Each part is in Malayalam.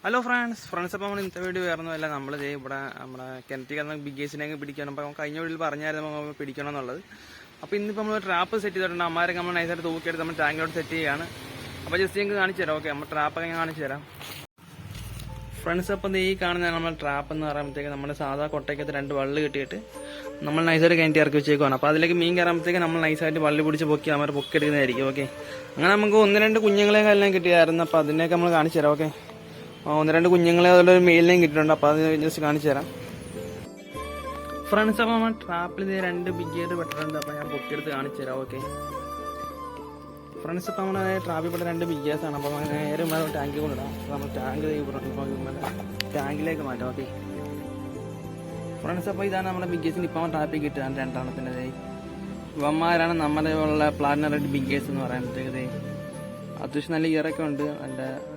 ഹലോ ഫ്രണ്ട്സ് അപ്പോൾ നമ്മൾ ഇന്നത്തെ വീഡിയോ വേറൊന്നുമല്ല. നമ്മൾ ഇവിടെ നമ്മുടെ കിണറ്റിൽ കിടന്ന ബിഗ് ഗേസിനെയൊക്കെ പിടിക്കണം. അപ്പോൾ കഴിഞ്ഞ വീട്ടിൽ പറഞ്ഞായിരുന്നു നമ്മൾ പിടിക്കണം എന്നുള്ളത്. അപ്പോൾ ഇന്നിപ്പോൾ നമ്മൾ ട്രാപ്പ് സെറ്റ് ചെയ്തിട്ടുണ്ട്. അമ്മമാരൊക്കെ നമ്മൾ നൈസായിട്ട് തൂക്കിയെടുത്ത് നമ്മൾ ടാങ്കിലോട്ട് സെറ്റ് ചെയ്യുകയാണ്. അപ്പോൾ ജസ്റ്റ് ഞങ്ങൾക്ക് കാണിച്ചു തരാം. ഓക്കെ, നമ്മൾ ട്രാപ്പൊക്കെ ഞാൻ കാണിച്ചു തരാം ഫ്രണ്ട്സ്. അപ്പം ഈ കാണുന്ന നമ്മൾ ട്രാപ്പ് എന്ന് പറയുമ്പോഴത്തേക്ക് നമ്മുടെ സാധാ കൊട്ടയ്ക്കകത്ത് 2 വള്ളി കിട്ടിയിട്ട് നമ്മൾ നൈസായിട്ട് കിണറ്റി ഇറക്കി വെച്ചേക്കുവാണ്. അപ്പോൾ അതിലേക്ക് മീൻ കയറുമ്പോഴത്തേക്ക് നമ്മൾ നൈസായിട്ട് വള്ളി പിടിച്ച് പൊക്കി നമ്മൾ പൊക്കിയെടുക്കുന്നതായിരിക്കും. ഓക്കെ, അങ്ങനെ നമുക്ക് 1-2 കുഞ്ഞുങ്ങളെയൊക്കെ എല്ലാം കിട്ടിയായിരുന്നു. അപ്പോൾ അതിനെയൊക്കെ നമ്മൾ കാണിച്ചു തരാം. ഓക്കെ, 1-2 കുഞ്ഞുങ്ങളെ അതുപോലെ ഒരു മെയിലിനെയും കിട്ടിയിട്ടുണ്ട്. അപ്പോൾ അത് ജസ്റ്റ് കാണിച്ചു തരാം ഫ്രണ്ട്സ്. അപ്പോൾ നമ്മൾ ട്രാപ്പിൽ 2 ബിഗ് ഗേറ്റ് പെട്ടിട്ടുണ്ട്. അപ്പോൾ ഞാൻ പൊക്കിയെടുത്ത് കാണിച്ചു തരാം. ഓക്കെ ഫ്രണ്ട്സ്, ഇപ്പോൾ നമ്മുടെ ട്രാപ്പിൽ പെട്ട 2 ബിഗ് ഗേസാണ്. അപ്പോൾ നേരെ ടാങ്കിൽ കൊണ്ടിടാം. അപ്പോൾ നമ്മൾ ടാങ്കിലേക്ക് മാറ്റാം. ഓക്കെ ഫ്രണ്ട്സ്, അപ്പോൾ ഇതാണ് നമ്മുടെ ബിഗ് ഗേസിന് ഇപ്പോൾ ട്രാപ്പിൽ കിട്ടുകയാണ് 2 എണ്ണത്തിൻ്റെ. ഇവന്മാരാണ് നമ്മുടെ ഉള്ള പ്ലാറ്റിന റെഡ് ബിഗ് ഗേസ് എന്ന് പറയുമ്പോഴത്തേക്ക് അത്യാവശ്യം നല്ല ഇയറൊക്കെ ഉണ്ട്.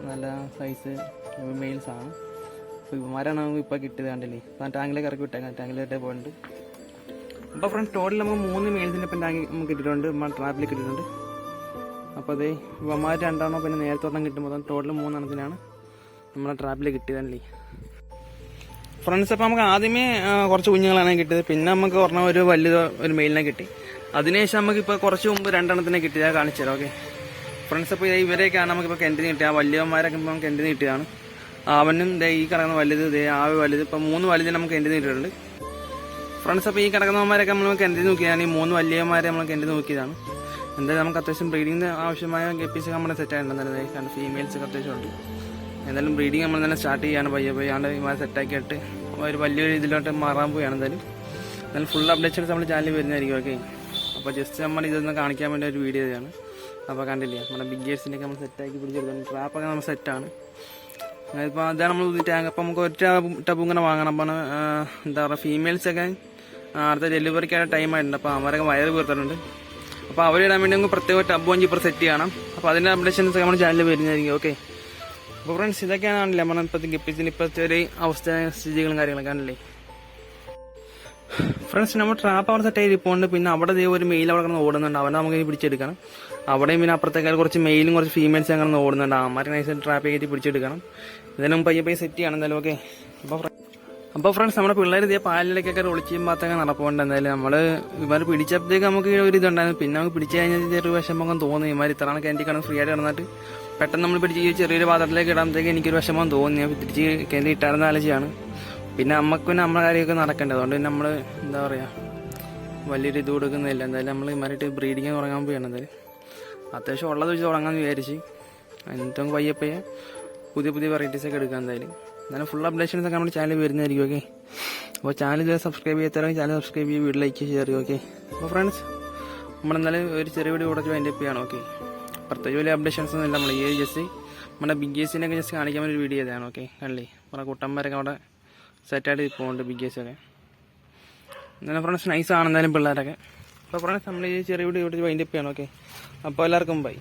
നല്ല സൈസ് മെയിൽസ് ആണ്. അപ്പോൾ ഇവന്മാരാണ് നമുക്ക് ഇപ്പോൾ കിട്ടിയത്. കണ്ടില്ലേ, ടാങ്കിലേക്ക് ഇറക്കി വിട്ടേക്കാം. ടാങ്കിലേക്ക് പോയിട്ടുണ്ട്. അപ്പോൾ ഫ്രണ്ട്സ്, ടോട്ടൽ നമുക്ക് 3 മെയിൽസിൻ്റെ ഇപ്പം ടാങ്ക് നമുക്ക് കിട്ടിയിട്ടുണ്ട്. നമ്മൾ ട്രാപ്പിൽ കിട്ടിയിട്ടുണ്ട്. അപ്പോൾ അതേ ഇവന്മാർ 2 പിന്നെ നേരത്തെ ഒരെണ്ണം കിട്ടുമ്പോൾ ടോട്ടൽ 3 എണ്ണത്തിനാണ് നമ്മളെ ട്രാപ്പിൽ കിട്ടിയതല്ലേ ഫ്രണ്ട്സ്. അപ്പോൾ നമുക്ക് ആദ്യമേ കുറച്ച് കുഞ്ഞുങ്ങളാണ് കിട്ടിയത്. പിന്നെ നമുക്ക് ഒരെണ്ണം ഒരു ഒരു മെയിലിനെ കിട്ടി. അതിനുശേഷം നമുക്കിപ്പോൾ കുറച്ച് മുമ്പ് 2 എണ്ണത്തിനെ കിട്ടിയത് കാണിച്ചു തരാം. ഓക്കെ ഫ്രണ്ട്സ്, അപ്പോൾ ഇവരെയൊക്കെയാണ് നമുക്കിപ്പോൾ കിണറ്റിന് കിട്ടിയത്. ആ വലിയവന്മാരൊക്കെ ഇപ്പം കിണറ്റിന് കിട്ടിയതാണ്. അവനും ഈ കിടക്കുന്ന വലുത് വലുത് ഇപ്പോൾ 3 വലുതിന് നമുക്ക് കിണറ്റിന് കിട്ടിയിട്ടുണ്ട് ഫ്രണ്ട്സ്. അപ്പോൾ ഈ കിടക്കുന്നവന്മാരൊക്കെ നമ്മൾ കിണറ്റിന് നോക്കിയതാണ്. ഈ 3 വലിയവന്മാരെ നമ്മൾ കിണറ്റിന് നോക്കിയതാണ്. എന്തായാലും നമുക്ക് അത്യാവശ്യം ബ്രീഡിങ്ങിന് ആവശ്യമായ ഗപ്പീസൊക്കെ നമ്മുടെ സെറ്റ് ആയിട്ടുണ്ട്. കാരണം ഫീമെയിൽസൊക്കെ അത്യാവശ്യം ഉണ്ട്. എന്തായാലും ബ്രീഡിങ് നമ്മൾ തന്നെ സ്റ്റാർട്ട് ചെയ്യാണ്. പയ്യാണ്ട് ഇമാരെ സെറ്റാക്കിയിട്ട് ഒരു വലിയൊരു ഇതിലോട്ട് മാറാൻ പോവുകയാണ്. എന്തായാലും ഫുൾ അപ്ഡേഷൻസ് നമ്മൾ ചാനലിൽ വരുന്നതായിരിക്കും. ഓക്കെ, അപ്പോൾ ജസ്റ്റ് നമ്മൾ ഇതൊന്ന് കാണിക്കാൻ വേണ്ടി ഒരു വീഡിയോ ആണ്. അപ്പോൾ കണ്ടില്ലേ, നമ്മുടെ ബിഗ് ഗേഴ്സിൻ്റെയൊക്കെ നമ്മൾ സെറ്റാക്കി പിടിച്ചെടുക്കണം. ട്രാപ്പൊക്കെ നമ്മൾ സെറ്റാണ്. ഇപ്പോൾ അതാണ് നമ്മൾ ടാങ്ക്. അപ്പോൾ നമുക്ക് ഒറ്റ ടബ് ഇങ്ങനെ വാങ്ങണം. അപ്പോൾ എന്താ പറയുക, ഫീമെയിൽസൊക്കെ അടുത്ത ഡെലിവറിക്കായ ടൈം ആയിട്ടുണ്ട്. അപ്പോൾ അവരൊക്കെ വയറ് വീർത്തിട്ടുണ്ട്. അപ്പോൾ അവരിടാൻ വേണ്ടി നമുക്ക് പ്രത്യേക ടബ് വാങ്ങി ഇപ്പോൾ സെറ്റ് ചെയ്യണം. അപ്പോൾ അതിൻ്റെ അപ്ഡേഷൻസ് നമ്മുടെ ചാനലിൽ വരുന്നതായിരിക്കും. ഓക്കെ, അപ്പോൾ ഫ്രണ്ട്സ്, ഇതൊക്കെയാണല്ലേ നമ്മൾ ഇപ്പോഴത്തെ ഗപ്പീസിന് ഇപ്പോഴത്തെ ഒരു അവസ്ഥ സ്ഥിതികളും കാര്യങ്ങളൊക്കെ ആണല്ലേ ഫ്രണ്ട്സ്. നമ്മൾ ട്രാപ്പ് അവിടെ സെറ്റ് ചെയ്തിപ്പോണ്ട്. പിന്നെ അവിടെ ഒരു മെയിൽ അവിടെ കിടന്ന് ഓടുന്നുണ്ട്. അവനെ നമുക്ക് പിടിച്ചെടുക്കണം. അവിടെയും പിന്നെ അപ്പുറത്തേക്കാൾ കുറച്ച് മെയിലും കുറച്ച് ഫീമെയിൽസ് അങ്ങനെ ഓടുന്നുണ്ട്. അമ്മമാരെ നൈസായിട്ട് ട്രാപ്പ് കയറ്റി പിടിച്ചെടുക്കണം. ഇതിനും പയ്യെ സെറ്റ് ചെയ്യണം എന്തായാലും. ഓക്കെ, അപ്പോൾ ഫ്രണ്ട്സ്, നമ്മുടെ പിള്ളേർ പാലിലേക്കൊക്കെ ഒളിച്ചും പാത്തൊക്കെ നടപ്പുണ്ട്. എന്തായാലും നമ്മൾ ഇവർ പിടിച്ചപ്പോഴത്തേക്ക് നമുക്ക് ഒരു ഇതുണ്ടായിരുന്നു. പിന്നെ നമുക്ക് പിടിച്ചു കഴിഞ്ഞാൽ ചെറിയ വിഷമം തോന്നി. ഇമാർ ഇത്രയാണ് കിണറ്റി കിടന്ന് ഫ്രീ ആയിട്ട് കിടന്നിട്ട് പെട്ടെന്ന് നമ്മൾ പിടിച്ച് ചെറിയൊരു പാത്രത്തിലേക്ക് ഇടാകുമ്പോഴത്തേക്ക് എനിക്കൊരു വിഷമം തോന്നി. തിരിച്ച് കിണറ്റി ഇട്ടായിരുന്ന ആലോചിച്ചാണ്. പിന്നെ നമുക്ക് പിന്നെ നമ്മുടെ കാര്യമൊക്കെ നടക്കേണ്ടത്. അതുകൊണ്ട് പിന്നെ നമ്മൾ എന്താ പറയുക, വലിയൊരു ഇത് കൊടുക്കുന്നില്ല. എന്തായാലും നമ്മൾ ഇമാരായിട്ട് ബ്രീഡിങ് തുടങ്ങാൻ പോവുകയാണ്. എന്തായാലും അത്യാവശ്യം ഉള്ളത് വെച്ച് തുടങ്ങാമെന്ന് വിചാരിച്ച്. എന്നിട്ടും പയ്യെ പുതിയ വെറൈറ്റീസൊക്കെ എടുക്കാം. എന്തായാലും ഫുൾ അപ്ഡേഷൻസ് ഒക്കെ നമ്മുടെ ചാനൽ വരുന്നതായിരിക്കും. ഓക്കെ, അപ്പോൾ ചാനൽ സബ്സ്ക്രൈബ് ചെയ്യാത്തവരെങ്കിൽ ചാനൽ സബ്സ്ക്രൈബ് ചെയ്യുക, വീഡിയോ ലൈക്ക് ഷെയർ ചെയ്യുക. ഓക്കെ, അപ്പോൾ ഫ്രണ്ട്സ്, നമ്മളെന്തായാലും ഒരു ചെറിയ വീഡിയോ കുറച്ച് വൈൻഡ് അപ്പ് ചെയ്യണം. ഓക്കെ, പ്രത്യേകിച്ച് വലിയ അപ്ഡേഷൻസ് ഒന്നും ഇല്ല. നമ്മൾ ഈ ജസ്റ്റ് നമ്മുടെ ബിഗ് ഗേസിനൊക്കെ ജസ്റ്റ് കാണിക്കാൻ വേണ്ടി ഒരു വീഡിയോ ചെയ്തതാണ്. ഓക്കെ, കണ്ടില്ലേ, കുറേ കുട്ടന്മാരൊക്കെ അവിടെ സെറ്റായിട്ട് പോകുന്നുണ്ട് ബിഗ് ഗേസൊക്കെ. എന്നാലും ഫ്രണ്ട്സ്, നൈസാണ് എന്തായാലും പിള്ളേരൊക്കെ. അപ്പോൾ ഫ്രണ്ട്സ്, നമ്മൾ ഈ ചെറിയ വീഡിയോ വൈൻഡ് അപ്പ് ചെയ്യണം. ഓക്കെ, അപ്പോൾ എല്ലാവർക്കും ബൈ.